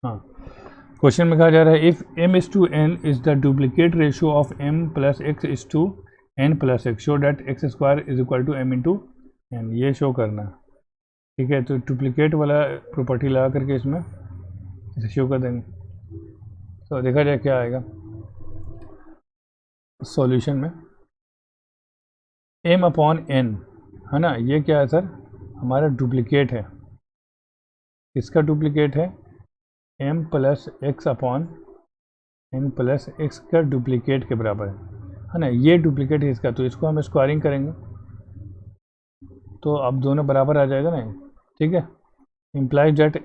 हाँ, क्वेश्चन में कहा जा रहा है if m/n is the duplicate ratio of m plus x/n plus x, show that x² is equal to m/n। ये शो करना, ठीक है। तो डुप्लीकेट वाला प्रॉपर्टी लगा करके इसमें इसे शो कर देंगे। तो देखा जाए क्या आएगा सॉल्यूशन में। m/n है ना, ये क्या है सर, हमारा डुप्लीकेट है। इसका डुप्लीकेट है m plus x/n plus x का डुप्लीकेट के बराबर है ना। ये डुप्लीकेट है इसका, तो इसको हम स्क्वायरिंग करेंगे तो अब दोनों बराबर आ जाएगा ना, ठीक है। Implies that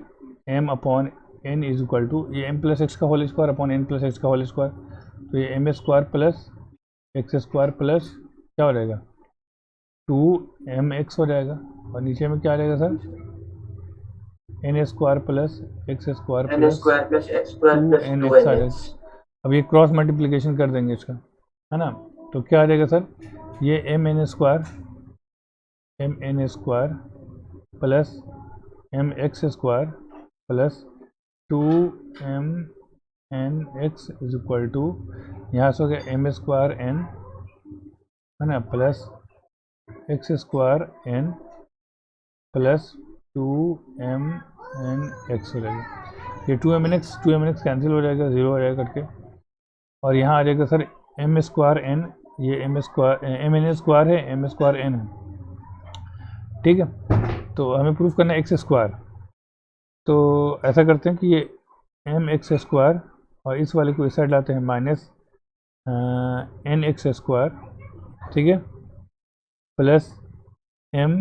m/n is equal to ये m प्लस एक्स का whole square upon n plus x का होल स्क्वायर, तो ये m² प्लस x² प्लस क्या हो जाएगा 2mx हो जाएगा, और नीचे में क्या आ जाएगा sir n² plus x² plus 2nx आ जाएगा। अब ये क्रॉस मल्टीप्लिकेशन कर देंगे इसका, है ना। तो क्या आ जाएगा सर, ये mn² plus mx² plus 2mnx is equal to यहाँ से हो गया m²n है ना plus x² n plus 2mnx हो जाएगा। ये 2mnx कैंसिल हो जाएगा, 0 हो जाएगा करके, और यहाँ आ जाएगा सर m²n, ये mn² है, m²n है, ठीक है। तो हमें प्रूफ करना है x², तो ऐसा करते हैं कि ये mx² और इस वाले को इस साइड लाते हैं माइनस nx², ठीक है, प्लस m,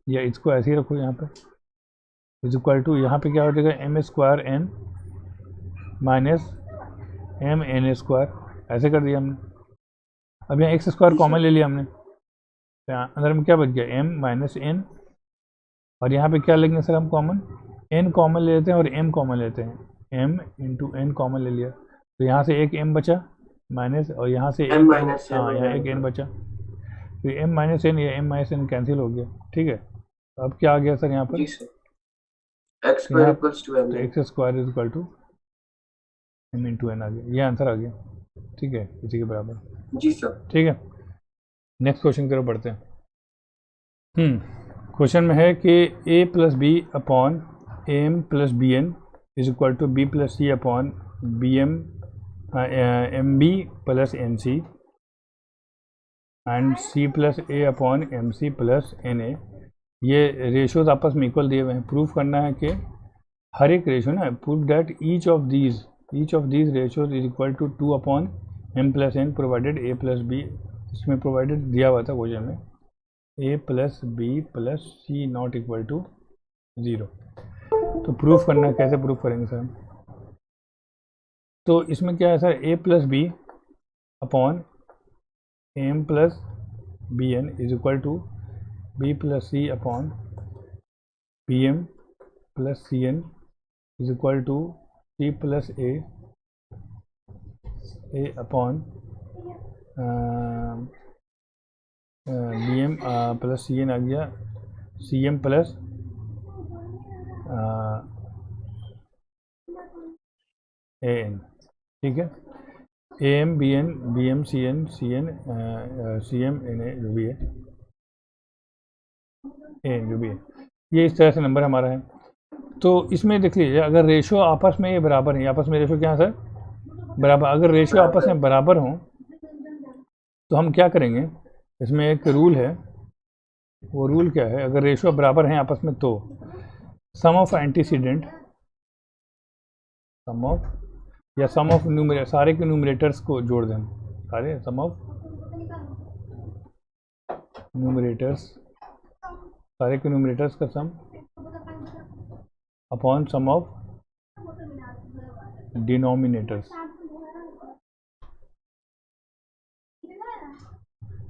या इसको ऐसे ही रखो यहाँ पे इज इक्वल टू, यहाँ पे क्या हो जाएगा m²n माइनस mn², ऐसे कर दिया हमने। अब यहाँ x² कॉमन ले लिया हमने, तो अंदर में क्या बच गया m माइनस n, और यहाँ पे क्या लेंगे सर हम कॉमन, n कॉमन ले लेते हैं और m कॉमन लेते हैं, m इंटू n कॉमन ले लिया, तो यहाँ से एक m बचा माइनस, और यहाँ से एक n, हाँ यहाँ एक n बचा, तो m माइनस n, ये m माइनस n कैंसिल हो गया, ठीक है। तो अब क्या आ गया सर यहाँ पर, x² तो x² is equal to m into n आ गया, ये आंसर आ गया, ठीक है, इसी के बराबर। जी सर, ठीक है, नेक्स्ट क्वेश्चन की तरफ बढ़ते हैं। क्वेश्चन में है कि a plus B upon am plus B N is equal to b plus C upon B M M B plus N C and c plus a upon M C plus N A. ये ratios आपस में equal दिए हुए हैं। Proof करना है कि हर एक रेशियो ना, proof that each of these ratios is equal to 2 upon m plus n provided a plus b, इसमें प्रोवाइडेड दिया हुआ था क्वेश्चन में a plus B plus C not equal to 0। तो प्रूफ करना है, कैसे प्रूफ करेंगे सर हम, तो इसमें क्या है sir a plus B upon M plus B N is equal to B plus C upon B M plus C N is equal to C plus A upon B M plus C N आ गया C M plus A N, ठीक है। A M B M C N C M N A जो भी है, A N जो भी है, ये इस तरह से नंबर हमारा है। तो इसमें देख लीजिए, अगर रेशियो आपस में ये बराबर है, आपस में रेशियो क्या है सर बराबर, अगर रेशियो आपस में बराबर हों तो हम क्या करेंगे, इसमें एक रूल है, वो रूल क्या है, अगर रेशियो बराबर हैं आपस में तो सम ऑफ एंटीसीडेंट, सम ऑफ या सम ऑफ न्यूमरेटर, सारे के न्यूमरेटर्स को जोड़ दें, सारे सम ऑफ न्यूमरेटर्स, सारे के न्यूमरेटर्स का sum upon sum of denominators,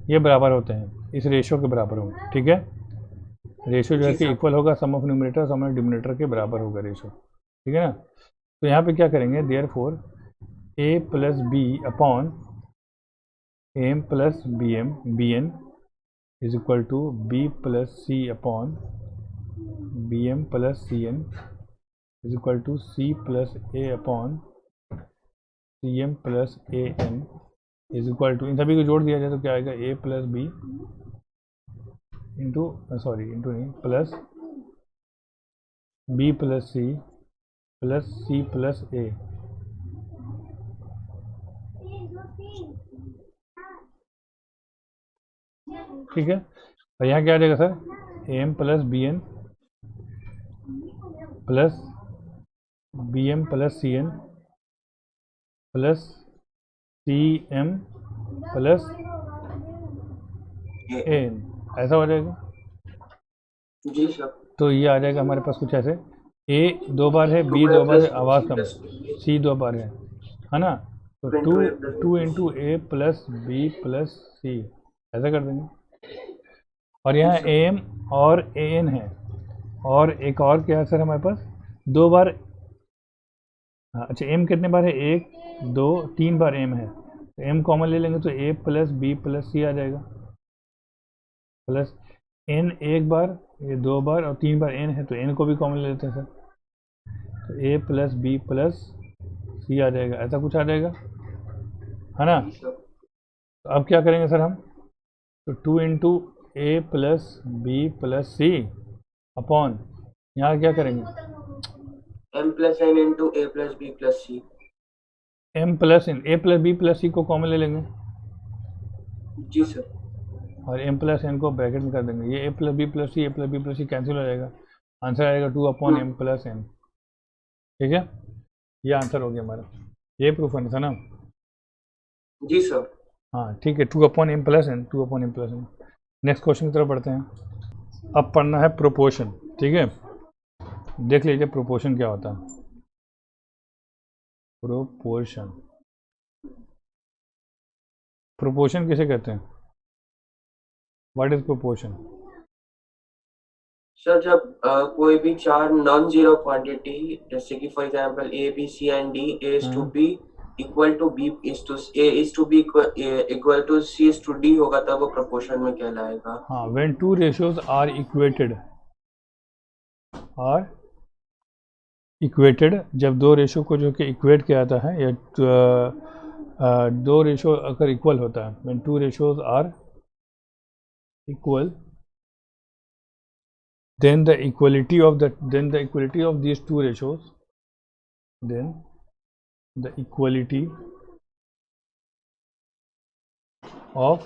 ये बराबर होते हैं, इस रेशियो के बराबर होंगे, ठीक है। रेशियो जो है कि इक्वल होगा, sum of numerator sum of denominator के बराबर होगा रेशियो, ठीक है ना। तो यहाँ पे क्या करेंगे, therefore a plus B upon M plus B N is equal to b plus C upon B M plus C N is equal to C plus A upon C M plus A N is equal to, इन सभी को जोड़ दिया जाए तो क्या आएगा, A plus B into into नहीं plus B plus C plus A. ठीक है, और यहाँ क्या आ जाएगा sir, A M plus B N plus B M plus C N plus C M plus A N, ऐसा हो जाएगा। जी सर। तो ये आ जाएगा हमारे पास कुछ ऐसे, ए 2 बार है, बी 2 बार है, आवाज़ कम, सी 2 बार है ना, तो to into A plus B plus सी, ऐसा कर देंगे। और यहाँ ए एम और ए एन है, और एक और क्या है सर हमारे पास, 2 बार, हाँ अच्छा, एम कितने बार है, 1 2 3 बार एम है, तो एम कॉमन ले लेंगे तो ए प्लस बी प्लस सी आ जाएगा, प्लस एन 1 बार, ये 2 बार और 3 बार एन है, तो एन को भी कॉमन ले लेते हैं सर, तो ए प्लस बी प्लस सी आ जाएगा, ऐसा कुछ आ जाएगा, है ना। तो अब क्या करेंगे सर हम, तो 2 इंटू ए plus B plus C upon, यहाँ क्या करेंगे, एम प्लस एन इंटू ए plus B plus C, M plus N, ए प्लस बी प्लस सी को कॉमन ले लेंगे, जी सर, और एम प्लस एन को ब्रैकेट में कर देंगे, ये ए प्लस बी प्लस सी, ए प्लस बी प्लस सी कैंसिल हो जाएगा, आंसर आएगा 2 अपॉन एम प्लस एन। ठीक है, ये आंसर हो गया हमारा, ये प्रूफ है ना। जी सर। हाँ ठीक है, 2 upon M plus N, 2 upon M plus N. Next question की तरफ बढ़ते हैं। अब पढ़ना है प्रोपोर्शन। ठीक है, देख लीजिए प्रोपोर्शन क्या होता है। प्रोपोर्शन, प्रोपोर्शन किसे कहते हैं, व्हाट इज प्रोपोर्शन। सर जब कोई भी चार नॉन जीरो क्वांटिटी, जैसे कि for example A B C and D, A is to B equal to B is to A is to B equal to C is to D होगा, तब वो proportion में कहलाएगा। हाँ, when two ratios are equated, जब दो ratio को जो कि इक्वेट किया जाता है, या दो रेशियो अगर इक्वल होता है, when two ratios are equal, then the equality of these two ratios, then the equality of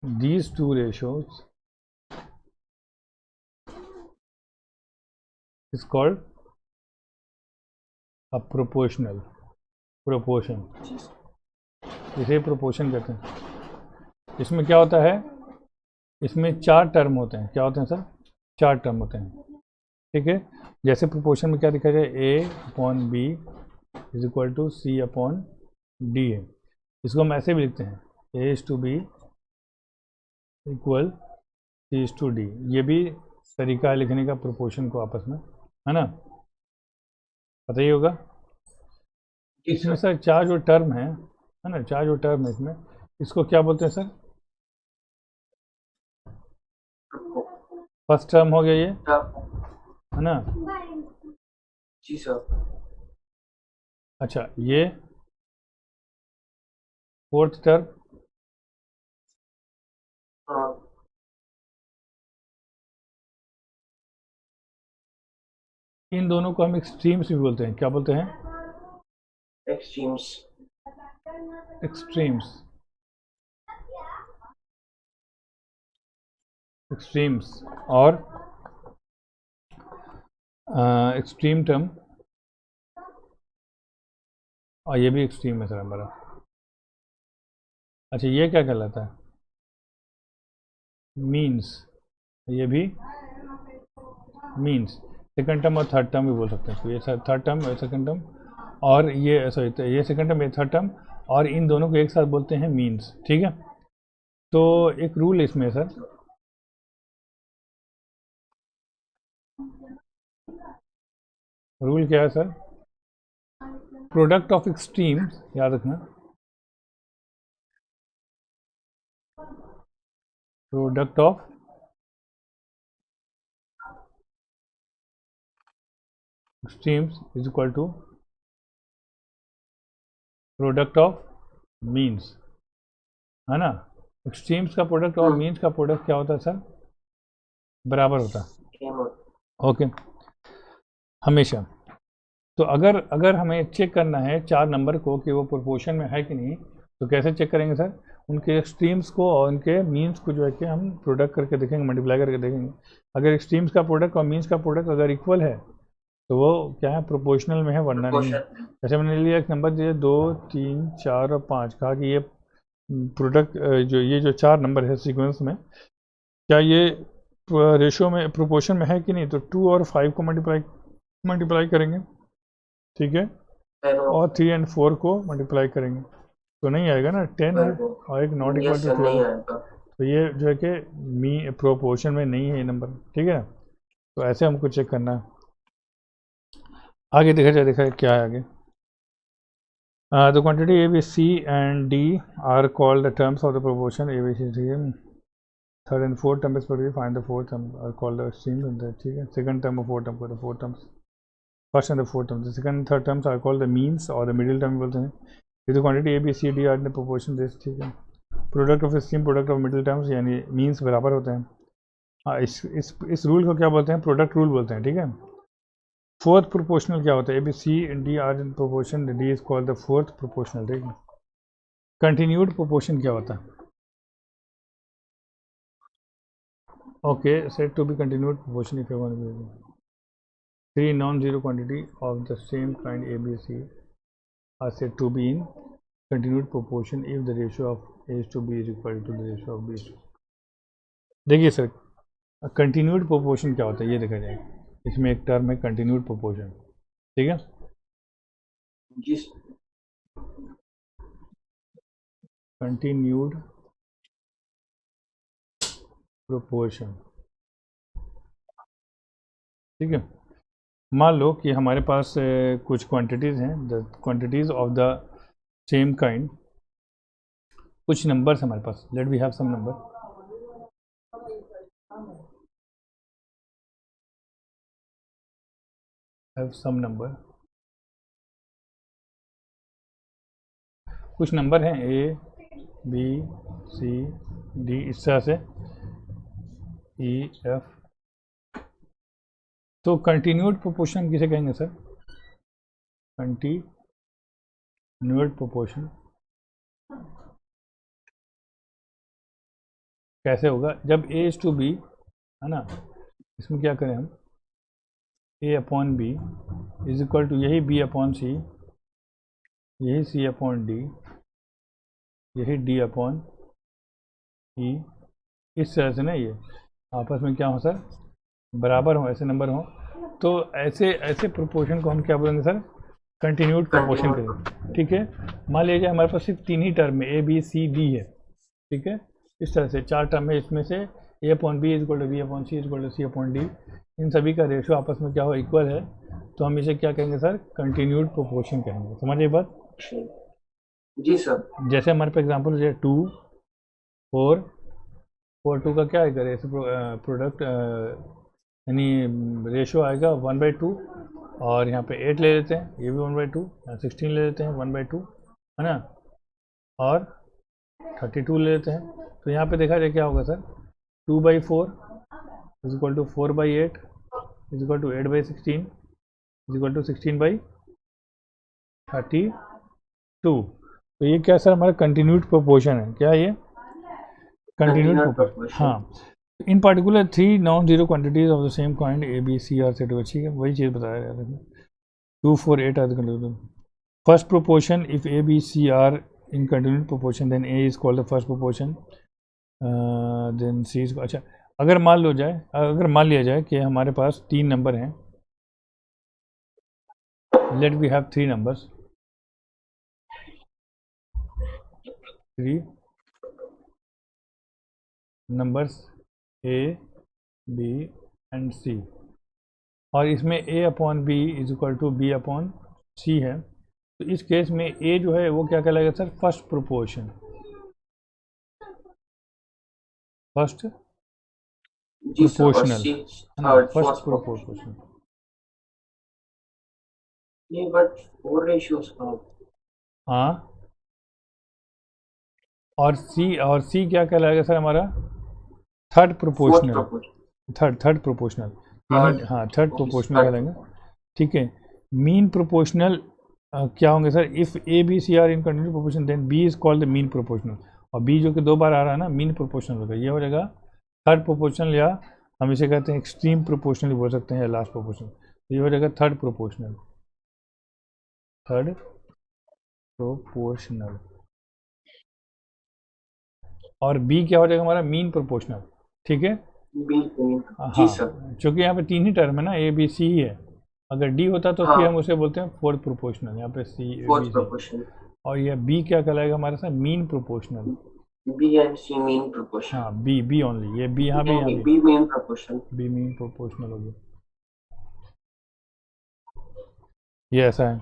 these two ratios is called a proportion। इसे प्रोपोर्शन कहते हैं। इसमें क्या होता है, इसमें 4 टर्म होते हैं, क्या होते हैं सर, 4 टर्म होते हैं। ठीक है, जैसे प्रोपोर्शन में क्या दिखा जाए, A upon B is equal to C upon D है, इसको हम ऐसे भी लिखते हैं, A is to B equal C is to D, ये भी तरीका है लिखने का प्रोपोर्शन को आपस में, है ना, पता ही होगा। इसमें सर 4 जो टर्म है ना, 4 जो टर्म है इसमें, इसको क्या बोलते हैं सर, फर्स्ट टर्म हो गया ये, है ना। जी सर। अच्छा, ये फोर्थ टर्म, हाँ। इन दोनों को हम एक्सट्रीम्स भी बोलते हैं, क्या बोलते हैं, एक्सट्रीम्स। एक्सट्रीम्स और एक्सट्रीम टर्म, और ये भी एक्सट्रीम है सर हमारा। अच्छा, ये क्या कहलाता है, मीन्स, ये भी मीन्स, सेकंड टर्म और थर्ड टर्म भी बोल सकते हैं, तो ये थर्ड टर्म और सेकंड टर्म, और ये सॉरी, ये सेकंड टर्म, ये थर्ड टर्म, और इन दोनों को एक साथ बोलते हैं मीन्स। ठीक है, तो एक रूल है इसमें सर, रूल क्या है सर, प्रोडक्ट ऑफ एक्सट्रीम्स, याद रखना, product of extremes is equal to product of means, है ना। एक्सट्रीम्स का प्रोडक्ट और मीन्स का प्रोडक्ट क्या होता है सर? बराबर होता है। ओके, हमेशा। तो अगर हमें चेक करना है चार नंबर को कि वो प्रोपोर्शन में है कि नहीं, तो कैसे चेक करेंगे सर? उनके एक्सट्रीम्स को और उनके मीन्स को जो है कि हम प्रोडक्ट करके देखेंगे, मल्टीप्लाई करके देखेंगे। अगर एक्सट्रीम्स का प्रोडक्ट और मीन्स का प्रोडक्ट अगर इक्वल है तो वो क्या है? प्रोपोर्शनल में है, वरना नहीं है। जैसे मैंने लिया एक नंबर दिया 2, 3, 4 और 5, कहा कि ये प्रोडक्ट जो चार नंबर है सीक्वेंस में, क्या ये रेशियो में प्रोपोर्शन में है कि नहीं? तो 2 और 5 को मल्टीप्लाई करेंगे, ठीक है, और 3 एंड 4 को मल्टीप्लाई करेंगे तो नहीं आएगा ना। 10 है और एक नॉट इक्वल टू 12, तो ये जो है कि प्रोपोर्शन में नहीं है ये नंबर, ठीक है। तो ऐसे हमको चेक करना है। आगे देखा जाए क्या है आगे। The quantity A, B, C and D are called the terms of the proportion A, B, C, D. Third and fourth term is particularly find the fourth term are called the extremes and the ठीक है। Second term और fourth term को the fourth terms, first and the fourth term, the second and third terms are called the means और the middle term बोलते हैं। If the quantity A, B, C, D are in the proportion this, ठीक है। Product of extreme, product of middle terms यानी means बराबर होते हैं। हाँ, इस रूल को क्या बोलते हैं? प्रोडक्ट रूल बोलते हैं, ठीक है। फोर्थ प्रोपोर्शनल क्या होता है? A B C D are in proportion, d is called the fourth proportional, ठीक है। कंटिन्यूड प्रोपोर्शन क्या होता है? Okay, set to be continued proportion if one three non zero quantity of the same kind A B C are set to be in continued proportion if the ratio of a to B is equal to the ratio of b. देखिए sir, continued proportion क्या होता है ये देखा जाएगा। इसमें एक term है कंटिन्यूड प्रोपोर्शन, ठीक है। कंटिन्यूड प्रोपोर्शन, ठीक है। मान लो कि हमारे पास कुछ क्वांटिटीज़ हैं, the quantities of the same kind, कुछ नंबर्स हमारे पास। Let we have some number, कुछ नंबर हैं ए बी सी डी, इस तरह से ई एफ। तो कंटिन्यूड प्रोपोर्शन किसे कहेंगे सर? कंटिन्यूड प्रोपोर्शन कैसे होगा? जब ए इज टू बी, है ना, इसमें क्या करें हम? A upon B is equal to यही बी अपॉन सी, यही सी अपॉन डी, यही डी अपॉन ई। इस तरह से ना ये आपस में क्या हो सर? बराबर हो, ऐसे नंबर हो। तो ऐसे प्रोपोर्शन को हम क्या बोलेंगे सर? कंटिन्यूड प्रोपोर्शन करेंगे, ठीक है। मान लीजिए हमारे पास सिर्फ तीन ही टर्म है, ए बी सी डी है, ठीक है। इस तरह से चार टर्म है, इसमें से A upon B is equal to B upon C is equal to C upon D, इन सभी का रेशियो आपस में क्या हो? इक्वल है। तो हम इसे क्या कहेंगे सर? कंटिन्यूड प्रोपोर्शन कहेंगे। समझिए बात? जी सर। जैसे हमारे पास एग्जाम्पल है 2 4 4 2 का क्या है? ऐसे प्रोडक्ट यानी रेशियो आएगा 1/2, और यहाँ पे 8 ले लेते हैं, ये भी 1/2, यहाँ 16 ले लेते हैं 1/2, है ना, और 32 ले लेते हैं। तो यहाँ पे देखा जाए क्या होगा sir? 2/4 is equal to 4/8 is equal to 8/16 is equal to 16/32। तो ये क्या सर? हमारा कंटिन्यूड प्रोपोर्शन है। क्या ये? Continued proportion. हाँ, in particular 3 non zero quantities of the same kind A B C are set, ठीक है, वही चीज़ बताया जा रहा है। 2 4 8 are the continued first proportion. If a B C are in continued proportion then a is called the first proportion, then c is. अच्छा, अगर मान लिया जाए कि हमारे पास तीन नंबर हैं, let we have 3 numbers, 3 numbers A B and C, और इसमें A upon B is equal to B upon C है। तो इस केस में ए जो है वो क्या कहलाएगा sir? First proportion, first proportional, first proportion. नहीं बट 4 रेशियोज का हाँ, और सी क्या कहलाएगा सर हमारा? Third fourth proportional. Propose. Third proportional, तीन हाँ ही, हाँ थर्ड ओके प्रोपोर्शनल थर्ड कहलाएंगे। प्रपोज। ठीक है। मीन प्रोपोर्शनल क्या होंगे sir? If A B C are in continuous proportion then B is called the mean proportional. और बी जो कि 2 बार आ रहा है ना, मीन प्रोपोर्शनल होगा, ये हो जाएगा थर्ड प्रोपोर्शनल, या हम इसे कहते हैं एक्सट्रीम प्रोपोर्शनल बोल सकते हैं, या लास्ट प्रोपोर्शनल। तो ये हो जाएगा थर्ड प्रोपोर्शनल। Third proportional. और बी क्या हो जाएगा हमारा? Mean proportional. ठीक है। बिल्कुल जी सर। हाँ, क्योंकि यहाँ पे 3 ही टर्म है ना, ए बी सी ही है। अगर डी होता तो फिर हम हाँ उसे बोलते हैं फोर्थ प्रोपोर्शनल, यहाँ पे C A B fourth C. Proportion. और यह बी क्या कहलाएगा हमारे साथ? Mean proportional. B and C mean proportion. हाँ, बी बी ओनली, ये बी यहाँ भी, यहाँ भी B mean proportion. B mean proportional हो गया। ये ऐसा है।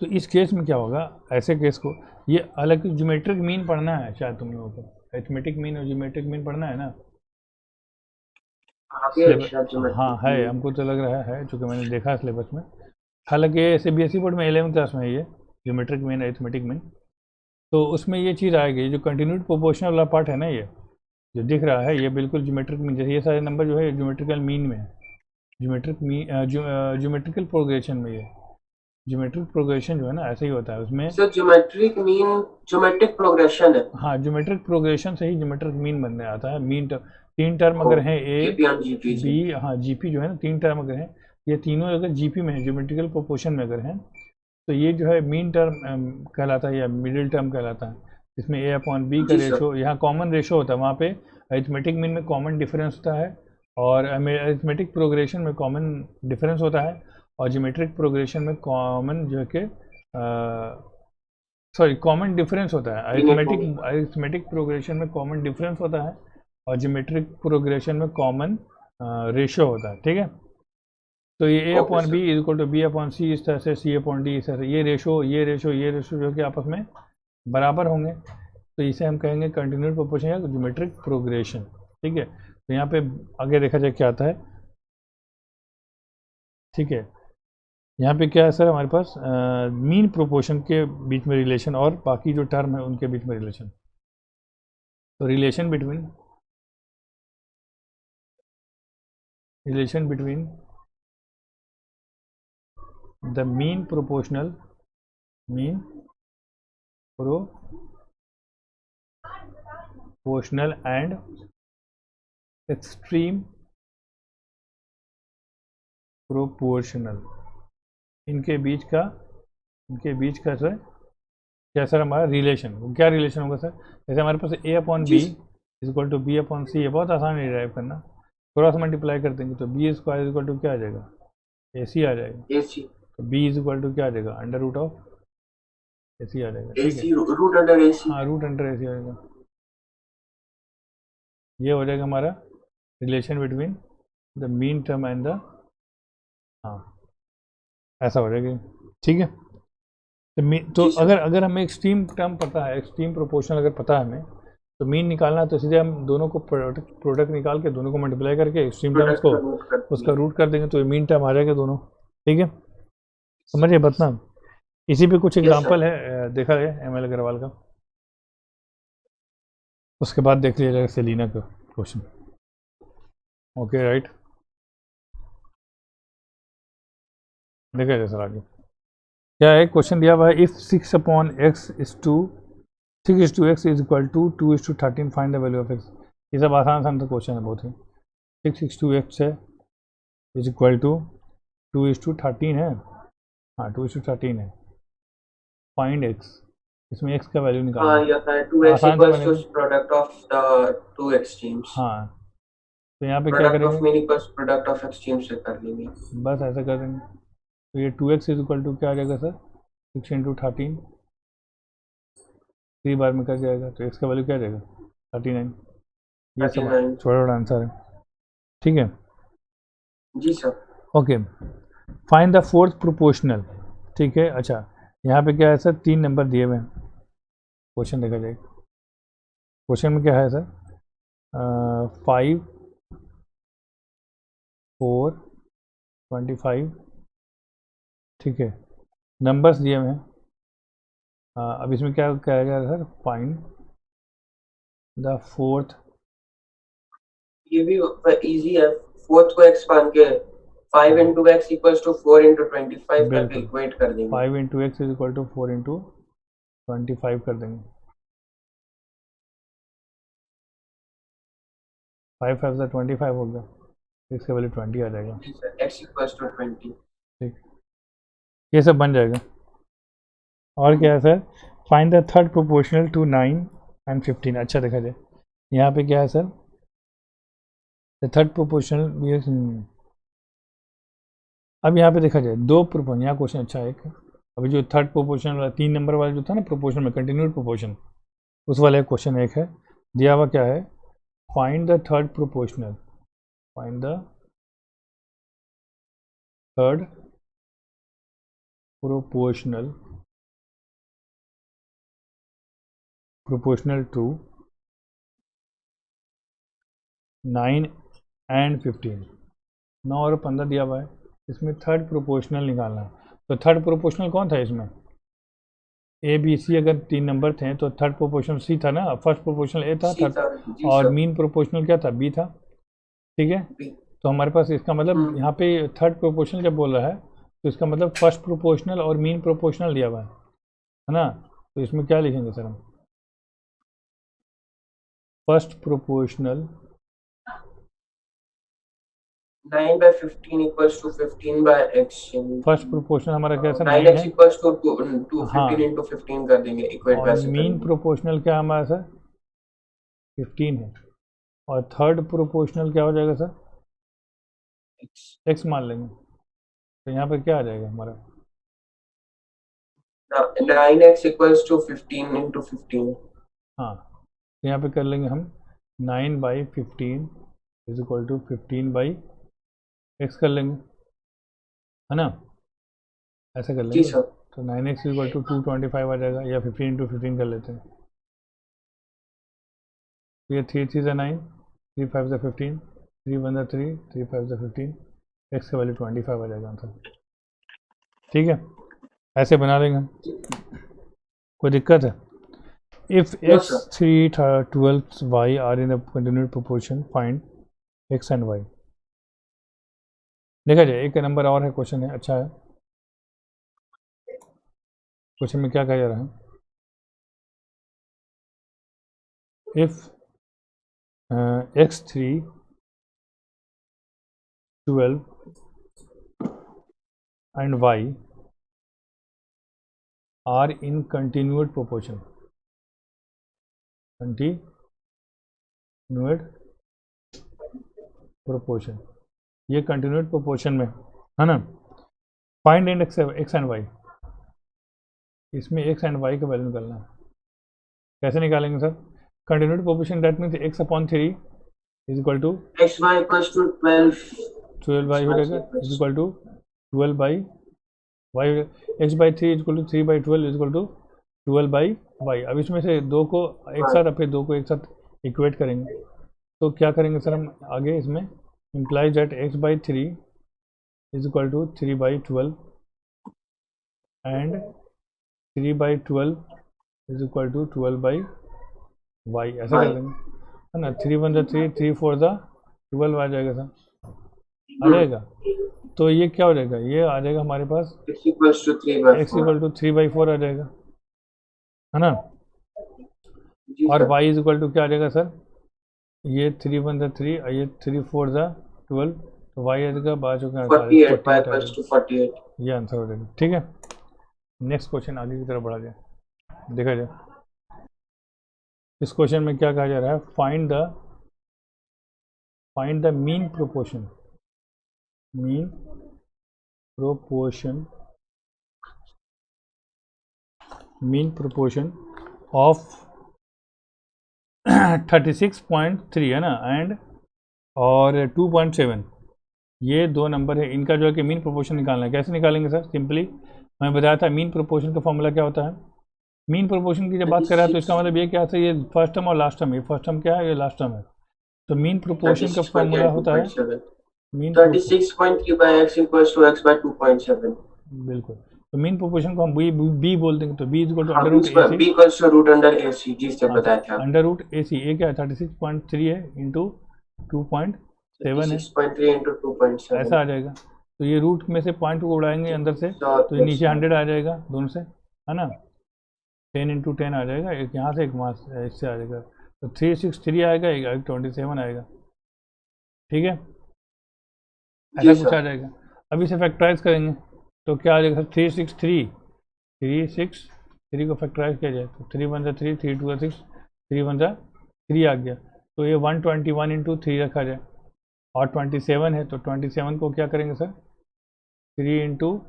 तो इस केस में क्या होगा? ऐसे केस को, ये अलग ज्योमेट्रिक मीन पढ़ना है शायद तुम लोगों को, अरिथमेटिक मीन और ज्योमेट्रिक मीन पढ़ना है ना आगे सिलेबस? शायद हाँ ज्योमेट्रिक है, मीन। हमको तो लग रहा है, चूँकि मैंने देखा है सिलेबस में। हालांकि ये सीबीएसई बोर्ड में 11वीं क्लास में है ये, ज्योमेट्रिक मीन, अरिथमेटिक मीन। तो उसमें ये चीज़ आएगी, जो कंटिन्यूड प्रोपोर्शनल वाला पार्ट है ना, ये जो दिख रहा है, ये बिल्कुल ज्योमेट्रिक मीन जैसे, ये सारे नंबर जो है ज्योमेट्रिकल मीन में है। ज्योमेट्रिकल प्रोग्रेशन में ये, ज्योमेट्रिक प्रोग्रेशन जो है ना, ऐसे ही होता है उसमें। Sir geometric mean geometric progression है। हाँ, ज्योमेट्रिक प्रोग्रेशन से ही ज्योमेट्रिक मीन बनने आता है। मीन टर्म, 3 टर्म अगर हैं, A GP and GP B, जी। हाँ जीपी जो है ना, 3 टर्म अगर हैं, ये तीनों अगर जीपी में है, ज्योमेट्रिकल प्रोपोर्शन में अगर हैं, तो ये जो है मीन टर्म कहलाता है, या मिडिल टर्म कहलाता है। इसमें ए अपॉन बी का जी सर। रेशो, यहाँ कॉमन रेशो होता है, वहाँ पे अरिथमेटिक मीन में कॉमन डिफरेंस होता है, और अरिथमेटिक प्रोग्रेशन में कॉमन डिफरेंस होता है, और ज्योमेट्रिक प्रोग्रेशन में कॉमन जो है कि सॉरी कॉमन डिफरेंस होता है। Arithmetic uniform. अरिथमेटिक प्रोग्रेशन में कॉमन डिफरेंस होता है, और ज्योमेट्रिक प्रोग्रेशन में कॉमन रेशो होता है। ठीक है। तो ये A okay upon B sir. Is equal to B upon C, इस तरह से सी अपॉन डी, इस तरह से ये रेशो जो कि आपस में बराबर होंगे, तो इसे हम कहेंगे कंटिन्यूड प्रोपोर्शन या ज्योमेट्रिक प्रोग्रेशन। ठीक है। तो यहाँ पे आगे देखा जाए क्या आता है। ठीक है। यहाँ पे क्या है सर हमारे पास? मीन प्रोपोर्शन के बीच में रिलेशन, और बाकी जो टर्म है उनके बीच में रिलेशन। तो relation between the mean proportional and extreme proportional, इनके बीच का इनके बीच का सर क्या सर हमारा रिलेशन, वो क्या रिलेशन होगा सर? जैसे हमारे पास ए अपॉन बी जी is equal to B upon C है, बहुत आसान है डिराइव करना। क्रॉस मल्टीप्लाई कर देंगे तो b square is equal to क्या आ जाएगा? ए सी आ जाएगा। एसी। तो बी इज इक्वल टू क्या आ जाएगा? Under root of a c आ जाएगा। ठीक है। A c root under a c. हाँ, रूट अंडर ए सी आ जाएगा। ये हो जाएगा हमारा relation between the mean term and the, हाँ ऐसा हो जाएगा। ठीक है। तो जी सर। अगर अगर हमें एक्सट्रीम टर्म पता है, एक्सट्रीम प्रोपोर्शनल अगर पता है हमें, तो मीन निकालना है, तो सीधे हम दोनों को प्रोडक्ट निकाल के दोनों को मल्टीप्लाई करके एक्सट्रीम टर्म्स प्रोडक्ट को का रूट कर उसका दिए। रूट कर देंगे, तो ये मीन टर्म आ जाएगा दोनों। ठीक है। समझिए बतना, इसी पे कुछ यस सर। एग्जांपल है देखा है एम एल अग्रवाल का, उसके बाद देख लिया जाएगा सेलिना का क्वेश्चन। ओके राइट, देखा जाए सर आगे क्या है। क्वेश्चन दिया हुआ है, if 6/x is equal to 2:13 find the value of x। ये सब आसान आसान तो क्वेश्चन है बहुत ही। 6/x है इज इक्वल टू 2:13 है, हाँ 2:13 है, फाइंड x, इसमें x का वैल्यू निकालना हाँ है। ये था 2x आसान से इक्वल्स टू बनेगा। Product of the two extremes. हाँ, तो यहाँ पे क्या प्रोडक्ट ऑफ करेंगे? Mean equals product of extremes से कर लेंगे। बस ऐसा कर देंगे। तो ये 2x इज इक्वल टू क्या आ जाएगा सर? 6 × 13, 3 बार में कर जाएगा, तो x का वैल्यू क्या आ जाएगा? 39। ये सब 39। छोटा छोटा आंसर है। ठीक है। जी sir. Okay, find the fourth proportional. ठीक है। अच्छा, यहाँ पे क्या है सर? 3 नंबर दिए हुए हैं। क्वेश्चन देखा जाए, क्वेश्चन में क्या है सर? 5, 4, 25 ठीक है, नंबर्स दिए हुए हैं। अब इसमें क्या कहा जा रहा है सर, फाइंड द फोर्थ। ये भी इजी है, फोर्थ को एक्सपांड के 5 into x equals to 4 into 25 करके बिल्कुल, इक्वेट कर देंगे। 5 into x is equal to 4 into 25 कर देंगे। 5 5 से 25 हो गया, इसका वैल्यू 20 आ जाएगा। X equals to 20। ठीक, ये सब बन जाएगा। और क्या है sir, find the third proportional to 9 and 15। अच्छा देखा जाए यहाँ पे क्या है सर, द थर्ड प्रोपोर्शनल। अब यहाँ पे देखा जाए दो प्रोपोर्शन, यहाँ क्वेश्चन अच्छा है एक। अभी जो थर्ड प्रोपोर्शनल वाला 3 नंबर वाला जो था ना प्रोपोर्शन में कंटिन्यूड प्रोपोर्शन, उस वाला एक क्वेश्चन एक है दिया हुआ, क्या है, find the third proportional, find the third proportional to 9 and 15। 9 और 15 दिया हुआ है, इसमें थर्ड प्रोपोर्शनल निकालना है। तो थर्ड प्रोपोर्शनल कौन था इसमें, ए बी सी, अगर 3 नंबर थे तो थर्ड प्रोपोर्शनल सी था ना, फर्स्ट प्रोपोर्शनल ए था, थर्ड, और मीन प्रोपोर्शनल क्या था, बी था। ठीक है, तो हमारे पास इसका मतलब यहाँ पे थर्ड प्रोपोर्शनल जब बोल रहा है तो इसका मतलब फर्स्ट प्रोपोर्शनल और मीन प्रोपोर्शनल दिया हुआ है ना। तो इसमें क्या लिखेंगे सर हम, first proportional 9 by 15 equals to 15 by x। First proportional हमारा कैसा 9 9x है, equals to 15 हाँ, into 15 कर देंगे, इक्वेट और वैसे मीन करेंगे। प्रोपोर्शनल क्या हमारा सर 15 है, और थर्ड प्रोपोर्शनल क्या हो जाएगा सर, एक्स मान लेंगे। तो यहाँ पर क्या आ जाएगा हमारा, 9x equals to 15 into 15। हाँ, तो यहाँ पे कर लेंगे हम 9/15 इज इक्वल टू 15/x कर लेंगे, है ना, ऐसा कर जी लेंगे। सर। तो 9x इज इक्वल टू 225 आ जाएगा, या 15 इंटू 15 कर लेते हैं। तो ये 3 3 9, 3 5 15, 3 1 3, 3 5 15, x का वैल्यू 25 आ जाएगा आंसर। ठीक है, ऐसे बना लेंगे हम, कोई दिक्कत है। If x 3 12 y are in continued proportion, find x and y। देखा जाए एक नंबर और है, क्वेश्चन है, अच्छा है। क्वेश्चन में क्या कहा जा रहा है, इफ x3 12 and y are in continued proportion, ये कंटिन्यूड प्रोपोर्शन में है ना। Find in x and y, इसमें एक्स एंड वाई का वैल्यू निकालना है। कैसे निकालेंगे sir, continued proportion that means x/3 is equal to xy equals to 12y हो जाएगा, is equal to 12/y, x/3 is equal to 3/12 is equal to 12/y। अब इसमें से दो को एक साथ, फिर दो को एक साथ इक्वेट करेंगे। तो क्या करेंगे सर हम आगे, इसमें implies that x/3 is equal to 3/12 and 3/12 is equal to 12/y, ऐसा कर देंगे, है ना। 3 1 3, 3 4 12 आ जाएगा सर, आ जाएगा। तो ये क्या हो जाएगा, ये आ जाएगा हमारे पास x equals to 3/4 आ जाएगा, है ना। और y इज इक्वल टू क्या आ जाएगा सर, ये 3 1 3 और ये 3 4 12, तो y आ जाएगा 48। ये आंसर हो जाएगा। ठीक है, नेक्स्ट क्वेश्चन आगे की तरफ बढ़ा जाए, देखा जाए इस क्वेश्चन में क्या कहा जा रहा है, find the mean proportion of 36.3 है ना, एंड और 2.7, ये दो नंबर है, इनका जो है कि मीन प्रोपोर्शन निकालना है। कैसे निकालेंगे सर, सिंपली मैं बताया था मीन प्रोपोर्शन का फॉर्मूला क्या होता है। मीन प्रोपोर्शन की जब बात कर रहा है तो इसका मतलब ये क्या है, ये फर्स्ट टर्म और लास्ट टर्म, ये फर्स्ट टर्म क्या है, ये लास्ट टर्म है। तो मीन प्रोपोर्शन का फॉर्मूला होता है mean 36.3 by x equals to x by 2.7। बिल्कुल। तो मीन प्रोपोर्शन को हम बी बोल देंगे, तो बी इज इक्वल टू हाँ, under root a c. B equals to root under a c, जी सर बताया था। अंडर रूट ए सी, ये क्या है 36.3 है इंटू 2.7 है, 36.3 into 2.7, ऐसा आ जाएगा। तो ये रूट में से पॉइंट को उड़ाएंगे अंदर से, तो ये नीचे 100 आ जाएगा दोनों से, है ना। 10 इंटू 10 आ जाएगा, एक यहाँ से एक वहाँ से, इससे आ जाएगा। तो 363 आएगा, एक 27 आएगा, ठीक है, जी ऐसा कुछ आ सर। जाएगा। अब इसे फैक्टराइज करेंगे तो क्या आ जाएगा सर, 363 को फैक्टराइज किया जाए तो 3 वन जा 3, 3 टू 6, 3 वन जा 3 आ गया। तो ये 121 इंटू 3 रखा जाए, और 27 है तो 27 को क्या करेंगे सर, 3 इंटू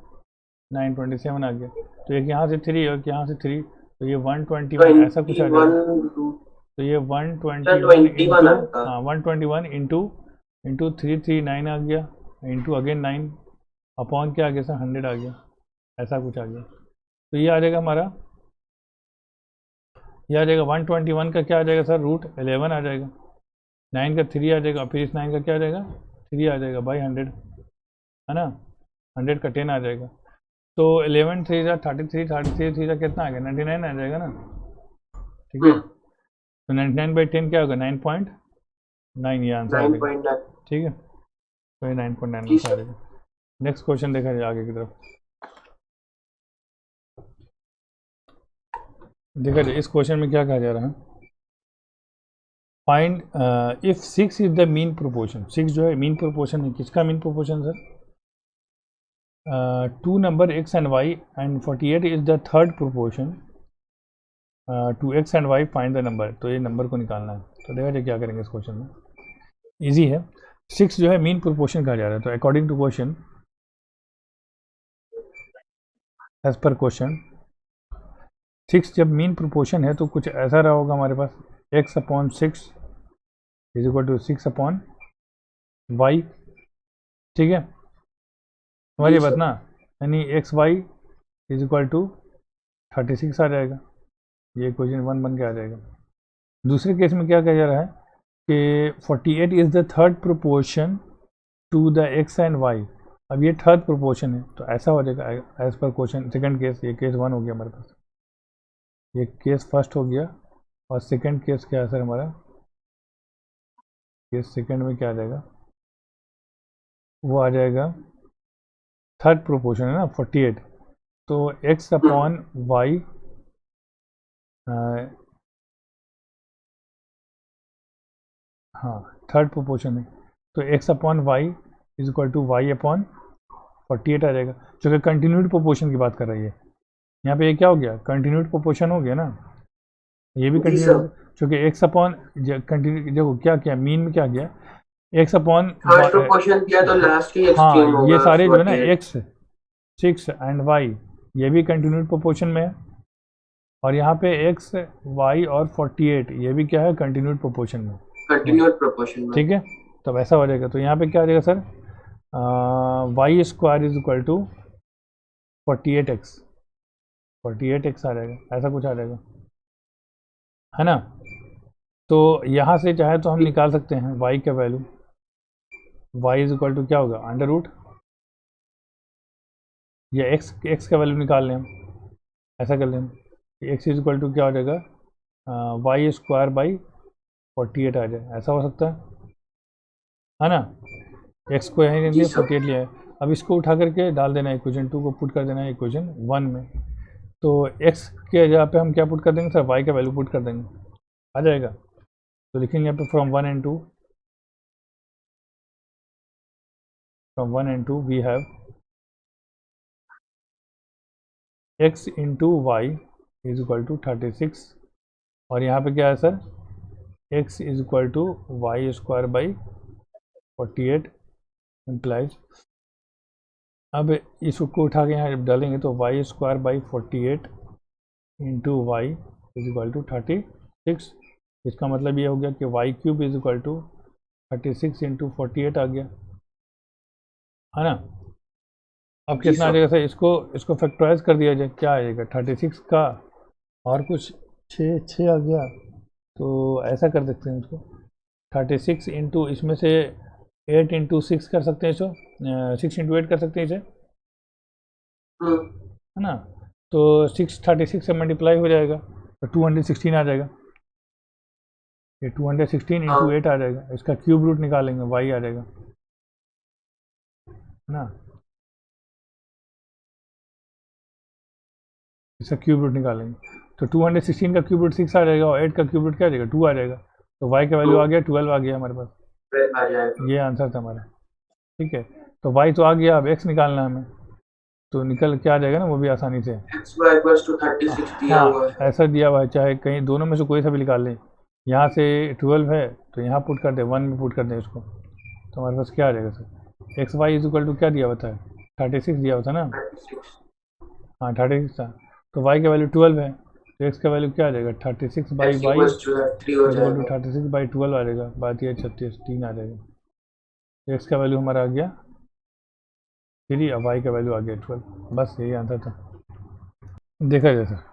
9, 27 आ गया। तो एक यहाँ से 3 और एक यहाँ से 3, तो ये 121 ऐसा कुछ आ जाएगा। 21 तो ये सर 121 21 इंटू, आएगा। हाँ 121 इंटू 339 आ गया, इंटू अगेन 9 अपॉन क्या आ गया सर, 100 आ गया, ऐसा कुछ आ गया। तो ये आ जाएगा हमारा, ये आ जाएगा 121 का क्या आ जाएगा सर, रूट 11 आ जाएगा, 9 का 3 आ जाएगा, फिर इस 9 का क्या आ जाएगा, 3 आ जाएगा बाई 100, है ना। 100 का 10 आ जाएगा। तो 11 3 जा 33, 33 3 जा कितना आ गया, 99 आ जाएगा ना, ठीक है। तो 99/10 क्या होगा, 9.9, ये आंसर आ जाएगा, 9.9। ठीक है। तो ये 9.9 जी आंसर आ सर। जाएगा। नेक्स्ट क्वेश्चन देखा जाए आगे की तरफ, देखा जाए इस क्वेश्चन में क्या कहा जा रहा है। Find if 6 is the mean proportion, 6 जो है मीन प्रोपोर्शन है, किसका mean proportion sir, 2 number x and y and 48 is the third proportion to x and y, find the number. तो ये नंबर को निकालना है, तो देखा जाए क्या करेंगे इस क्वेश्चन में। इजी है, 6 जो है मीन प्रोपोर्शन कहा जा रहा है। तो according to question, as per question 6 जब मीन प्रोपोर्शन है तो कुछ ऐसा रहा होगा हमारे पास, x/6 is equal to 6/y, ठीक है, समझिए बात ना, यानी xy इज इक्वल टू 36 आ जाएगा, ये इक्वेशन 1 बन के आ जाएगा। दूसरे केस में क्या कहा जा रहा है कि 48 is the third proportion to the x and y। अब ये थर्ड प्रोपोर्शन है तो ऐसा हो जाएगा as per question, second case, ये केस 1 हो गया हमारे पास, ये केस फर्स्ट हो गया, और सेकंड केस क्या है सर हमारा, केस सेकंड में क्या आ जाएगा, वो आ जाएगा थर्ड प्रोपोर्शन है ना 48, तो x/y, हाँ थर्ड प्रोपोर्शन है, तो x/y is equal to y/48 आ जाएगा, जो कि कंटिन्यूड प्रोपोर्शन की बात कर रही है। यहाँ पे ये क्या हो गया, कंटिन्यूड प्रोपोर्शन हो गया ना, ये भी जी कंटिन्यूड, सर। क्योंकि कंटिन्यू देखो क्या किया, मीन में क्या किया, थर्ड प्रोपोर्शन किया तो लास्ट ही हाँ एक्सट्रीम ये होगा सारे जो है ना 48। x 6 एंड y ये भी कंटिन्यूड प्रोपोर्शन में है, और यहाँ पे x y और 48 ये भी क्या है, कंटिन्यूड प्रोपोर्शन में, कंटिन्यूड प्रोपोर्शन में। ठीक है। तब ऐसा हो जाएगा, तो यहाँ पे क्या आ जाएगा sir, y square is equal to 48x, 48x आ जाएगा, ऐसा कुछ आ जाएगा, है ना। तो यहाँ से चाहे तो हम निकाल सकते हैं y का value, y is equal to क्या होगा, अंडर रूट, या x का वैल्यू निकाल लें हम, ऐसा कर लें हम, x इज इक्वल टू क्या हो जाएगा, y स्क्वायर बाई 48 आ जाए, ऐसा हो सकता है ना। x को यहीं रख जी दिया, सर। 48 लिया है, अब इसको उठा करके डाल देना है इक्वेशन 2 को पुट कर देना है इक्वेशन 1 में। तो x के जगह पे हम क्या पुट कर देंगे सर, y का वैल्यू पुट कर देंगे, आ जाएगा। तो लिखेंगे यहाँ पे from 1 and 2 we have x into y is equal to 36, और यहाँ पे क्या है sir, x is equal to y square by 48 implies. अब इसको उठा के यहाँ जब डालेंगे तो y square by 48 into y is equal to 36, इसका मतलब ये हो गया कि Y cube is equal to 36 into 48 आ गया, है ना। अब जी कितना आ सर। जाएगा सर, इसको फैक्टराइज कर दिया जाए, क्या आ जाएगा 36 का और कुछ 6 आ गया, तो ऐसा कर सकते हैं इसको 36 इंटू इसमें से 8 इंटू 6 कर सकते हैं इसको, 6 इंटू 8 कर सकते हैं इसे, हम्म। है ना। तो 636 से मल्टीप्लाई हो जाएगा तो 216 आ जाएगा। ये 216 हाँ। इंटू 8 आ जाएगा। इसका क्यूब रूट निकालेंगे, y आ जाएगा, है ना। इसका क्यूब रूट निकालेंगे तो 216 का क्यूब रूट 6 आ जाएगा और 8 का क्यूब रूट क्या आ जाएगा, 2 आ जाएगा। तो y का वैल्यू आ गया 12 आ गया हमारे पास। फिर आ जाएगा। ये आंसर था हमारा। ठीक है, तो y तो आ गया, अब x निकालना है हमें, तो निकल क्या आ जाएगा ना वो भी आसानी से। x y इक्वल्स टू 36 दिया हुआ हाँ, है। ऐसा दिया हुआ है, चाहे कहीं दोनों में से कोई सा भी निकाल लें। यहाँ से 12 है तो यहाँ पुट कर दे, 1 में पुट कर दें उसको, तो हमारे पास क्या आ जाएगा sir, x y is equal to क्या दिया हुआ था, 36 दिया हुआ था ना। 36 हाँ 36 था, तो वाई का वैल्यू 12 है, तो एक्स का वैल्यू क्या आ जाएगा, 36 by x y equals to 3 हो इक्वल टू जाएगा। 36 बाई 12 आ जाएगा, बात ये 36 3 आ जाएगा। तो एक्स का वैल्यू हमारा आ गया 3 और वाई का वैल्यू आ गया 12। बस यही आंसर था। देखा जाए सर,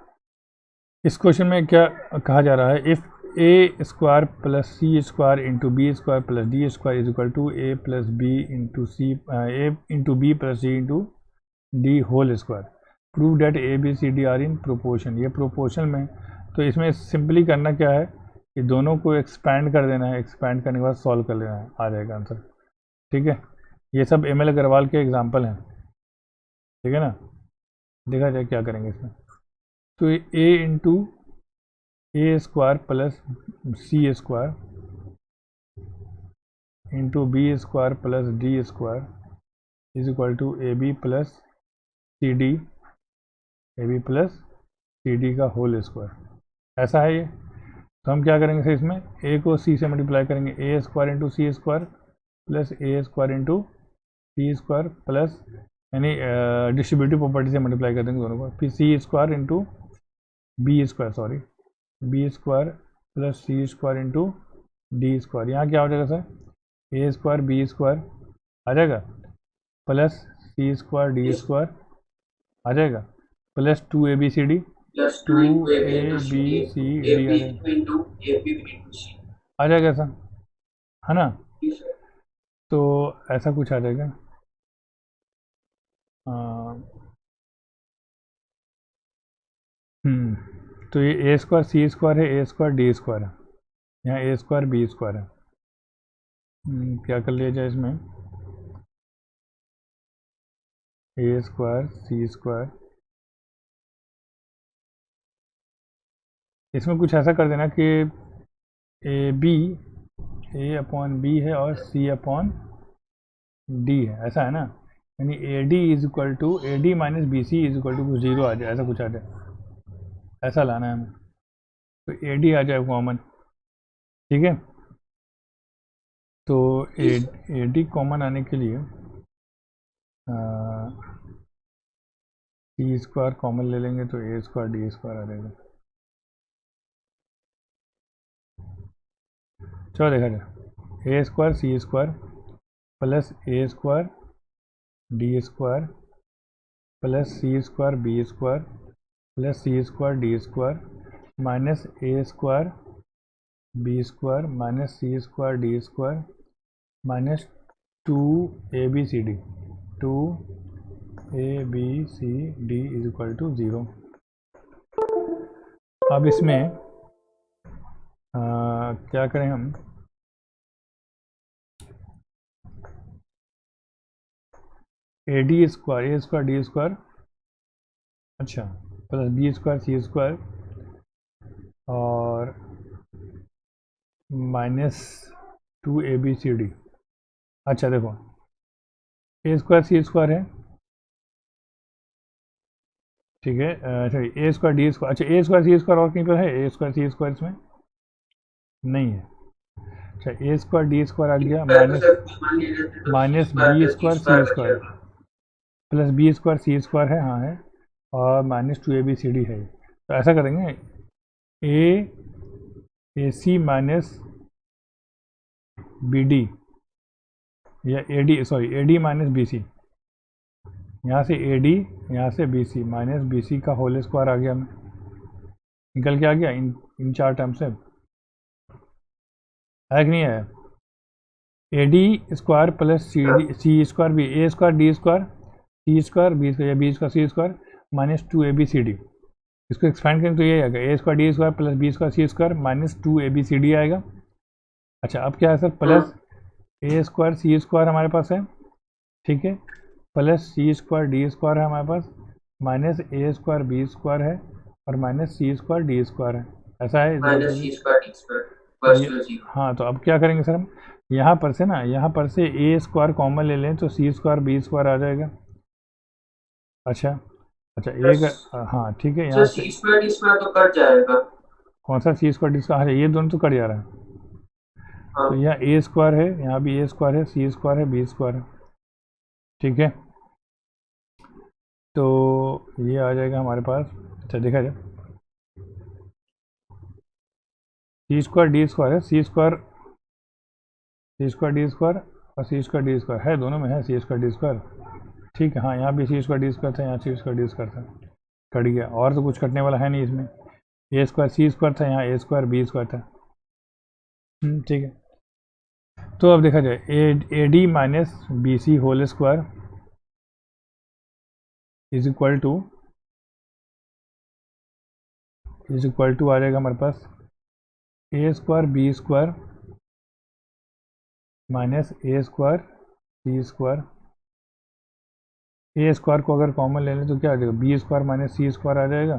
इस क्वेश्चन में क्या कहा जा रहा है, if a square plus C square into B square plus D square is equal to a plus B into c, a into b plus c into d whole square, prove that a B C D are in proportion. ये proportion में, तो इसमें simply करना क्या है कि दोनों को एक्सपैंड कर देना है, एक्सपैंड करने के बाद सॉल्व कर लेना है, आ जाएगा आंसर। ठीक है, ये सब एम एल अग्रवाल के एग्जाम्पल हैं। ठीक है ना, देखा जाए क्या करेंगे इसमें। तो A into A square plus C square into B square plus D square is equal to A B plus C D, A B plus C D का होल स्क्वायर, ऐसा है ये। तो हम क्या करेंगे सर, इसमें ए को सी से मल्टीप्लाई करेंगे, A square into C square plus A square into C square plus, यानी डिस्ट्रीब्यूटिव प्रॉपर्टी से मल्टीप्लाई कर देंगे दोनों को, फिर C square into B square, sorry B square plus सी स्क्वायर इंटू डी स्क्वायर। यहाँ क्या हो जाएगा sir, A square B square आ जाएगा प्लस सी स्क्वायर डी स्क्वायर आ जाएगा plus 2 ABCD, plus 2 two into A B A into C B d, c a d आ b जाएगा, इंटू ए बी इंटू सी। आ जाएगा ऐसा, है ना। ठीक है। तो ऐसा कुछ आ जाएगा। तो ये ए स्क्वायर सी स्क्वायर है, ए स्क्वायर डी स्क्वायर है, यहाँ ए स्क्वायर बी स्क्वायर है। क्या कर लिया जाए इसमें, ए स्क्वायर सी स्क्वायर, इसमें कुछ ऐसा कर देना कि a B a upon b है और सी अपॉन डी है, ऐसा है ना। यानी a D is equal to a D minus B C is equal to 0 आ जाए, ऐसा कुछ आ जाए, ऐसा लाना है हमें। तो ए डी आ जाए कॉमन, ठीक है। तो ए डी कॉमन आने के लिए सी स्क्वायर कॉमन ले लेंगे तो ए स्क्वायर डी स्क्वायर आ जाएगा। चलो देखा जाए, A square C square plus A square D square plus C square B square plus C square D square minus A square B square minus C square D square minus 2 ABCD, 2 ABCD is equal to 0। अब इसमें क्या करें हम, A D square D square, अच्छा plus B square C square और minus 2 ABCD। अच्छा देखो, ए square C square है, ठीक है, अच्छा ए स्क्वायर डी स्क्वायर, अच्छा ए स्क्वायर सी स्क्वायर और कहीं पर है, ए स्क्वायर सी स्क्वायर इसमें नहीं है। अच्छा ए स्क्वायर डी स्क्वायर आ गया minus B square C square plus B square C square है, हाँ है, और माइनस 2 ABCD है। तो ऐसा करेंगे, a c minus b d, या a d, sorry a D minus B c, यहाँ से ए डी यहाँ से b c minus B c का होल स्क्वायर आ गया, हमें निकल के आ गया इन चार टर्म से, है कि नहीं है। A D square plus C square B, A square D square C square B square या B square C square minus 2abcd। इसको एक्सपेंड करेंगे तो ये आएगा A square D square plus B square C square minus 2abcd आएगा। अच्छा अब क्या है sir, plus A square C square हमारे पास है, ठीक है, प्लस सी स्क्वायर डी स्क्वायर है हमारे पास, minus A square B square है और माइनस सी स्क्वायर डी स्क्वायर है, ऐसा है। हाँ तो अब क्या करेंगे सर हम, यहाँ पर से ना, यहाँ पर से ए स्क्वायर कॉमन ले लें तो सी स्क्वायर बी स्क्वायर आ जाएगा। अच्छा अच्छा एक, हाँ ठीक है, यहाँ से सी स्क्वायर डी स्क्वायर तो कट जाएगा। कौन सा सी स्क्वायर डी स्क्वायर, ये दोनों तो कट जा रहा है। हाँ। तो यहाँ ए स्क्वायर है, यहाँ भी ए स्क्वायर है, सी स्क्वायर है, बी स्क्वायर है, ठीक है। तो ये आ जाएगा हमारे पास। अच्छा देखा जाए, सी स्क्वायर डी स्क्वायर है, सी स्क्वायर डी स्क्वायर और सी स्क्वायर डी स्क्वायर है, दोनों में है सी स्क्वायर डी स्क्वायर, ठीक है। हाँ यहाँ भी सी स्क्वायर डी स्क्वायर था, यहाँ सी स्क्वायर डी स्क्वायर था, कट गया, और तो कुछ कटने वाला है नहीं इसमें। ए स्क्वायर सी स्क्वायर था, यहाँ ए स्क्वायर बी स्क्वायर था, ठीक है। तो अब देखा जाए A D minus B C whole square is equal to आ जाएगा हमारे पास A square B square minus A square C square. A square को अगर कॉमन ले लें तो क्या आ जाएगा, बी स्क्वायर माइनस सी स्क्वायर आ जाएगा,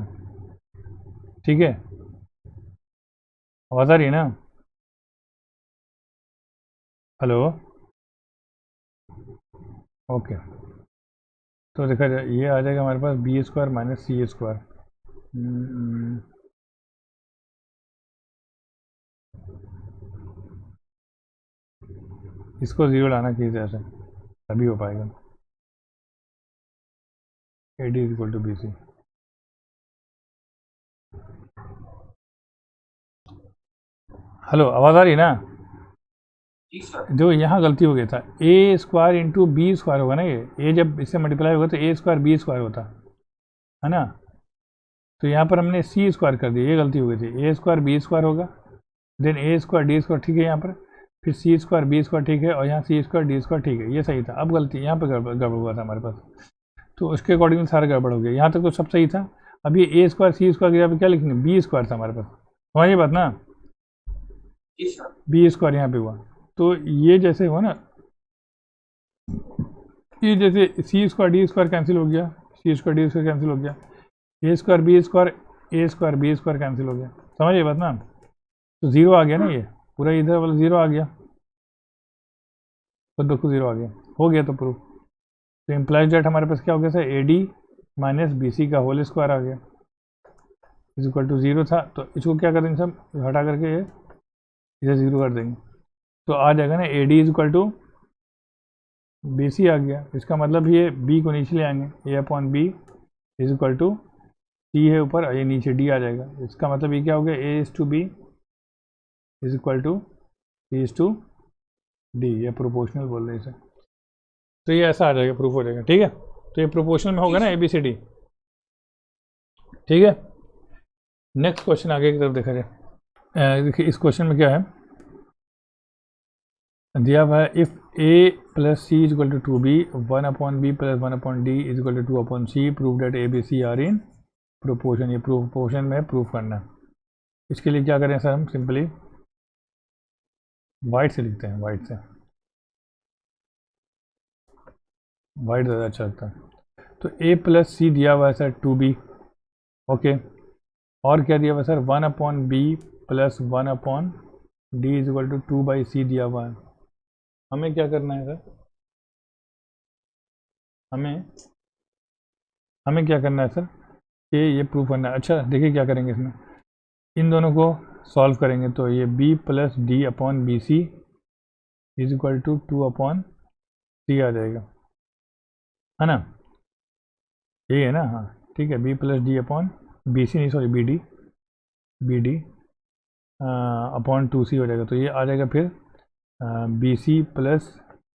ठीक है। आवाज़ आ रही है ना, हेलो, ओके। तो देखा जाए ये आ जाएगा हमारे पास बी स्क्वायर माइनस सी स्क्वायर, इसको ज़ीरो लाना किसी तरह से तभी हो पाएगा। A D is equal to B c. Hello, आवाज़ आ रही है ना? जो यहाँ गलती हो गया था, ए स्क्वायर इंटू बी स्क्वायर होगा ना, ये ए जब इससे मल्टीप्लाई होगा तो ए स्क्वायर बी स्क्वायर होता है ना, तो यहाँ पर हमने सी स्क्वायर कर दिया, ये गलती हो गई थी। ए स्क्वायर बी स्क्वायर होगा, देन ए स्क्वायर डी स्क्वायर, ठीक है, यहाँ पर फिर सी स्क्वायर बी स्क्वायर, ठीक है, और यहाँ सी स्क्वायर डी स्क्वायर, ठीक है, ये सही था। अब गलती यहाँ पर गड़बड़ हुआ था हमारे पास, तो उसके अकॉर्डिंग सारा गड़बड़ हो गया। यहाँ तक तो सब सही था। अब ये ए स्क्वायर सी स्क्वायर की जगह पे क्या लिखेंगे, बी स्क्वायर था हमारे पास, समझिए बात ना, बी स्क्वायर यहाँ पे हुआ। तो ये जैसे हुआ ना, ये जैसे C square D square cancel हो गया, C square D square cancel हो गया, A square B square B square cancel हो गया, समझिए बात ना। तो ज़ीरो आ गया ना, ये पूरा इधर वाला ज़ीरो आ गया, खुद ब खुद ज़ीरो आ गया, हो गया तो प्रूफ। तो इम्प्लाइज डेट हमारे पास क्या हो गया sir, a D minus B c का होल स्क्वायर आ गया इज इक्वल टू ज़ीरो था। तो इसको क्या कर देंगे सब, हटा करके ये इधर ज़ीरो कर देंगे, तो आ जाएगा ना A D is equal to B C आ गया। इसका मतलब ये बी को नीचे ले आएंगे, A upon B is equal to C है ऊपर और ये नीचे डी आ जाएगा। इसका मतलब ये क्या हो गया, A is to B is equal to C is to D, ये प्रोपोर्शनल बोल रहे हैं इसे। तो ये ऐसा आ जाएगा, प्रूफ हो जाएगा, ठीक है। तो ये प्रोपोर्शनल में होगा ना, ए बी सी डी, ठीक है। नेक्स्ट क्वेश्चन आगे की तरफ देखा जाए। देखिए इस क्वेश्चन में क्या है दिया हुआ है, if a plus c is equal to 2b 1 upon B plus 1 upon D is equal to 2 upon c, prove that a B C are in proportion. ये प्रोपोर्शन में प्रूफ करना है। इसके लिए क्या करें सर, हम सिंपली वाइट से लिखते हैं, वाइट से, वाइट ज़्यादा अच्छा लगता है। तो ए प्लस सी दिया हुआ है सर 2b, ओके, और क्या दिया हुआ है sir 1 upon B plus 1 upon D is equal to 2 by C दिया हुआ है। हमें क्या करना है सर, हमें क्या करना है सर, कि ये प्रूफ करना है। अच्छा देखिए क्या करेंगे इसमें, इन दोनों को सॉल्व करेंगे तो ये b plus D upon B C is equal to 2 upon C आ जाएगा, है ना, यही है ना, हाँ ठीक है, b plus D upon B c नहीं sorry B D upon 2c हो जाएगा। तो ये आ जाएगा फिर b c plus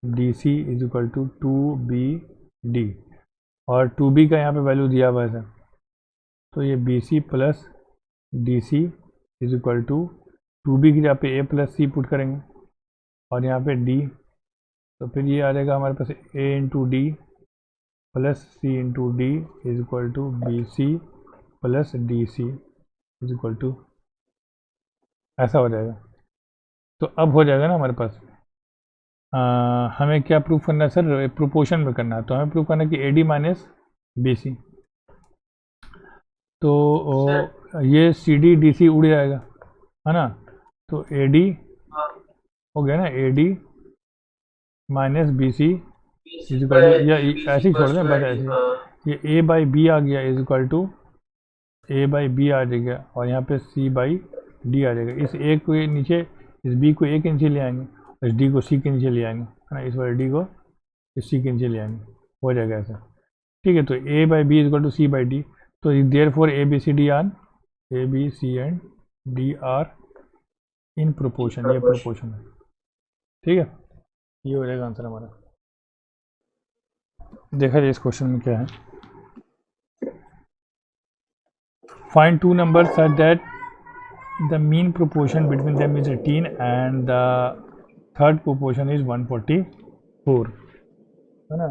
d c is equal to 2bd, और 2b का यहाँ पे वैल्यू दिया हुआ है सर, तो ये b c plus d c is equal to 2b की जगह पे a प्लस सी पुट करेंगे और यहाँ पे d, तो फिर ये आ जाएगा हमारे पास a into d plus c into d is equal to B c plus d c is equal to, ऐसा हो जाएगा। तो अब हो जाएगा ना हमारे पास। हमें क्या प्रूफ करना है सर? प्रोपोर्शन में करना है। तो हमें प्रूफ करना है कि a D minus B c, तो ये सी डी डी सी उड़ जाएगा, है ना। तो ए डी हो गया ना, A D minus B C is equal to, या ऐसे ही छोड़ दें बस ऐसे ही, ये ए बाई बी आ गया is equal to A by B आ जाएगा, और यहाँ पे सी बाई डी आ जाएगा। इस ए को नीचे, इस बी को ए के नीचे ले आएंगे, इस डी को सी के नीचे ले आएंगे, है ना। इस वाले डी को इस सी के नीचे ले आएंगे, हो जाएगा ऐसा, ठीक है। तो A by B is equal to C by D. तो therefore A B C D are, A B C and D are in proportion, ये प्रोपोर्शन है, ठीक है। ये हो जाएगा आंसर हमारा। देखा जाए इस क्वेश्चन में क्या है। Find two numbers such that the mean proportion between them is 18 and the third proportion is 144, है ना।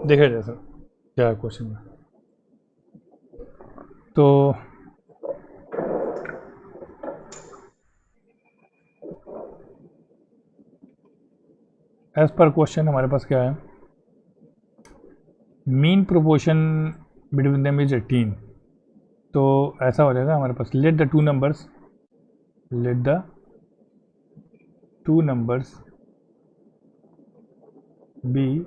देखा जाए सर क्या क्वेश्चन में। तो एज पर क्वेश्चन हमारे पास क्या है, mean proportion between them is 18। तो ऐसा हो जाएगा हमारे पास, let the two numbers be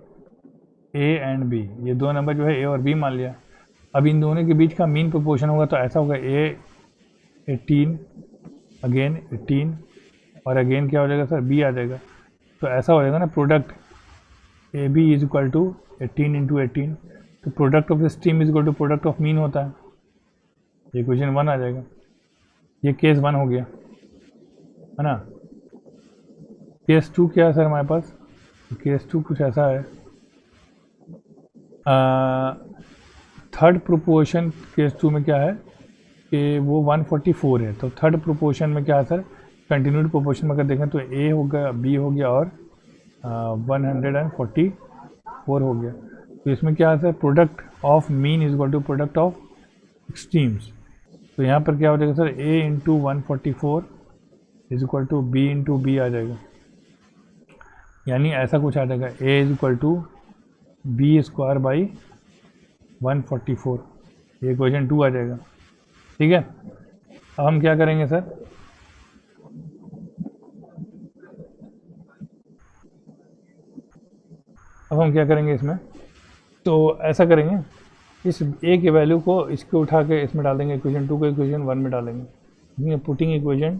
A and B, ये दो नंबर जो है ए और बी मान लिया। अब इन दोनों के बीच का मीन प्रोपोर्शन होगा, तो ऐसा होगा ए 18 अगेन 18 और अगेन क्या हो जाएगा सर, बी आ जाएगा। तो ऐसा हो जाएगा ना, product a b is equal to 18 into 18। तो product of the stream is equal to product of mean होता है, ये क्वेश्चन 1 आ जाएगा। ये केस 1 हो गया, है ना। केस 2 क्या है सर हमारे पास? केस 2 कुछ ऐसा है, थर्ड प्रोपोर्शन केस 2 में क्या है कि वो 144 है। तो थर्ड प्रोपोर्शन में क्या है सर, कंटिन्यूड प्रोपोर्शन में अगर देखें तो ए हो गया, बी हो गया और 144 हो गया। तो इसमें क्या है sir, product of mean is equal to product of extremes. तो यहाँ पर क्या हो जाएगा sir, A into 144 is equal to B into B आ जाएगा, यानी ऐसा कुछ आ जाएगा, A is equal to B square by 144, ये क्वेश्चन 2 आ जाएगा, ठीक है। अब हम क्या करेंगे सर, अब हम क्या करेंगे इसमें, तो ऐसा करेंगे, इस ए की वैल्यू को इसको उठा के इसमें डाल देंगे, इक्वेशन 2 को इक्वेशन 1 में डालेंगे। पुटिंग इक्वेशन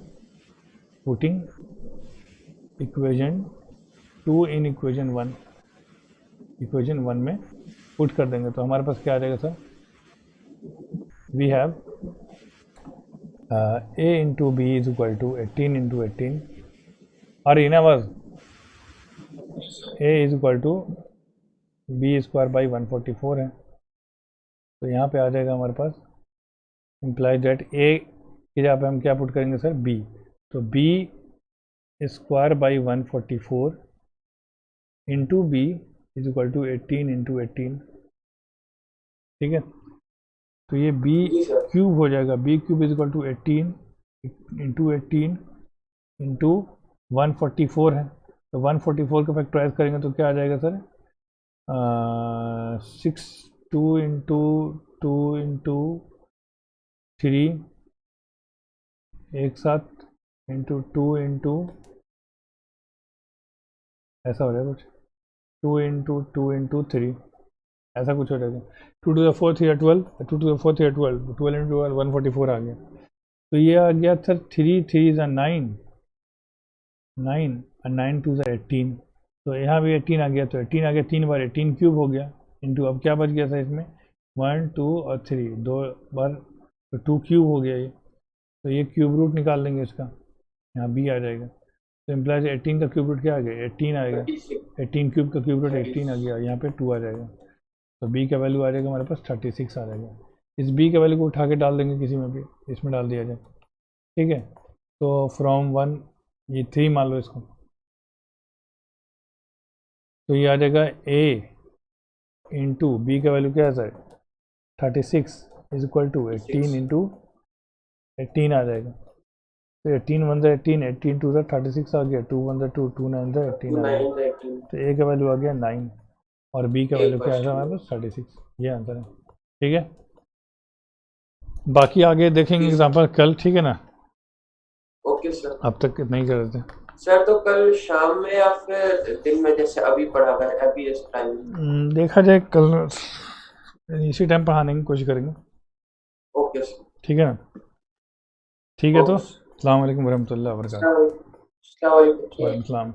2 इन इक्वेशन 1 में पुट कर देंगे। तो हमारे पास क्या आ जाएगा sir, we have a into b is equal to 18 into 18 और in hours a is equal to B square by 144 है। तो यहाँ पे आ जाएगा हमारे पास, इम्प्लाइज दैट ए की जगह पे हम क्या पुट करेंगे सर, बी। तो b square by 144 into b is equal to 18 into 18, ठीक है। तो ये बी क्यूब हो जाएगा, b cube is equal to 18 into 18 into 144 है। तो 144 का फैक्टराइज करेंगे तो क्या आ जाएगा सर, 2 इंटू 2 इंटू 3 एक साथ इंटू 2 इंटू ऐसा हो जाएगा कुछ, 2 इंटू 2 इंटू 3 ऐसा कुछ हो जाएगा। 2 टू द 4 या 12, 2 टू द 4 या 12, 12 इंटू 12 144 आ गया। तो ये आ गया सर 3 इज़ 9 और 9 टू ज़ 18। तो यहाँ भी 18 आ गया, तो 18 आ गया 3 बार, 18 क्यूब हो गया इंटू, अब क्या बच गया था इसमें 1 2 और 3 2 बार, तो 2 क्यूब हो गया ये। तो ये क्यूब रूट निकाल लेंगे इसका, यहाँ बी आ जाएगा। तो इम्प्लाइज 18 का क्यूब रूट क्या आ गया, 18 आएगा, 18 क्यूब का क्यूब रूट 18 आ गया, यहाँ पे 2 आ जाएगा। तो बी का वैल्यू आ जाएगा हमारे पास 36 आ जाएगा। इस बी का वैल्यू को उठा के डाल देंगे किसी में भी, इसमें डाल दिया जाए, ठीक है। तो फ्रॉम 1 ये 3 मान लो इसको, तो ये आ जाएगा a इंटू बी का वैल्यू क्या है sir 36 is equal to 18 into 18 आ जाएगा। तो 18 1 ज़ा 18, 18 2 ज़ा 36 आ गया, 2 1 ज़ा 2, 2 9 ज़ा 18 आ गया। तो ए का वैल्यू आ गया 9 और बी का वैल्यू क्या है हमारे पास 36। ये आंसर है, ठीक है। बाकी आगे देखेंगे एग्जाम्पल कल, ठीक है ना। Okay sir. अब तक इतना ही कर देते हैं सर। तो कल शाम में या फिर दिन में जैसे अभी पढ़ा हुआ है अभी इस टाइम? देखा जाए कल इसी टाइम पढ़ाने की कोशिश करेंगे। Okay sir. ठीक है ना, ठीक है। तो अस्सलाम वालेकुम वरहमतुल्लाहि वबरकातुहू। अस्सलाम वालेकुम। वालेकुम सलाम।